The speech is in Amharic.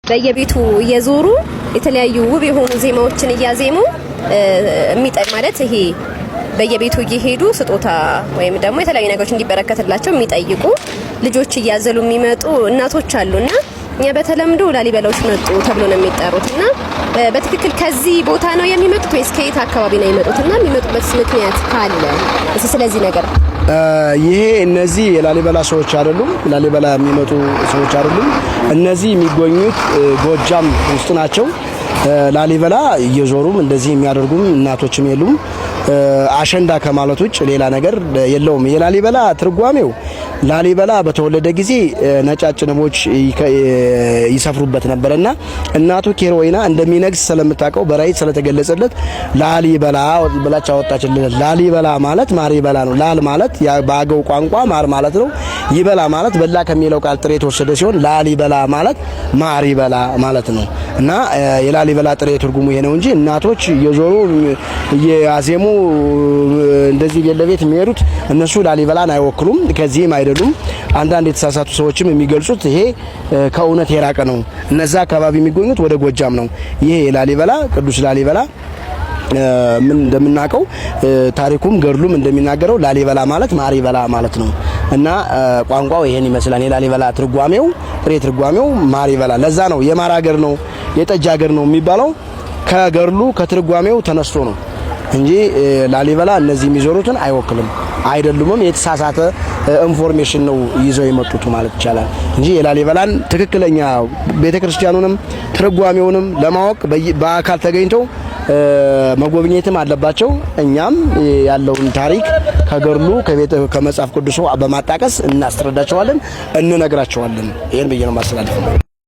በየቤቱ እየዞሩ የተለያዩ ውብ የሆኑ ዜማዎችን እያዜሙ የሚጠይ ማለት ይሄ በየቤቱ እየሄዱ ስጦታ ወይም ደግሞ የተለያዩ ነገሮች እንዲበረከትላቸው የሚጠይቁ ልጆች እያዘሉ የሚመጡ እናቶች አሉና እኛ በተለምዶ ላሊበላዎች መጡ ተብሎ ነው የሚጠሩትና በትክክል ከዚህ ቦታ ነው የሚመጡት ወይስ ከየት አካባቢ ነው የሚመጡትና የሚመጡበት ምክንያት ካለ ስለዚህ ነገር ይሄ እነዚህ የላሊበላ ሰዎች አይደሉም ላሊበላ የሚመጡ ሰዎች አይደሉም እነዚህ የሚገኙት ጎጃም ውስጥ ናቸው ላሊበላ እየዞሩም እንደዚህ የሚያደርጉም እናቶችም የሉም አሸንዳ ከማለት ውጭ ሌላ ነገር የለውም የላሊበላ ትርጓሜው ላሊበላ በተወለደ ጊዜ ነጫጭ ንቦች ይሰፍሩበት ነበርና እናቱ ኬሮይና እንደሚነግስ ስለምታቀው በራእይ ስለተገለጸለት ላሊበላ ብላች አወጣችለት ላሊበላ ማለት ማር ይበላ ነው ላል ማለት በአገው ቋንቋ ማር ማለት ነው ይበላ ማለት በላ ከሚለው ቃል ጥሬ የተወሰደ ሲሆን ላሊበላ ማለት ማር ይበላ ማለት ነው እና የላሊበላ ጥሬ ትርጉሙ ይሄ ነው እንጂ እናቶች እየዞሩ እያዜሙ እንደዚህ ለቤት የሚሄዱት እነሱ ላሊበላን አይወክሉም ከዚህም አይደሉም አንዳንድ የተሳሳቱ ሰዎችም የሚገልጹት ይሄ ከእውነት የራቀ ነው እነዛ አካባቢ የሚገኙት ወደ ጎጃም ነው ይሄ ላሊበላ ቅዱስ ላሊበላ ምን እንደምናቀው ታሪኩም ገድሉም እንደሚናገረው ላሊበላ ማለት ማር ይበላ ማለት ነው እና ቋንቋው ይሄን ይመስላል የላሊበላ ትርጓሜው ጥሬ ትርጓሜው ማር ይበላ ለዛ ነው የማር ሀገር ነው የጠጅ ሀገር ነው የሚባለው ከገድሉ ከትርጓሜው ተነስቶ ነው እንጂ ላሊበላ እነዚህ የሚዞሩትን አይወክልም አይደሉምም የተሳሳተ ኢንፎርሜሽን ነው ይዘው የመጡት ማለት ይቻላል እንጂ የላሊበላን ትክክለኛ ቤተክርስቲያኑንም ትርጓሜውንም ለማወቅ በአካል ተገኝተው መጎብኘትም አለባቸው እኛም ያለውን ታሪክ ከገድሉ ከመጽሐፍ ቅዱስ በማጣቀስ እናስረዳቸዋለን እንነግራቸዋለን ይሄን በየነው ማስተላለፍ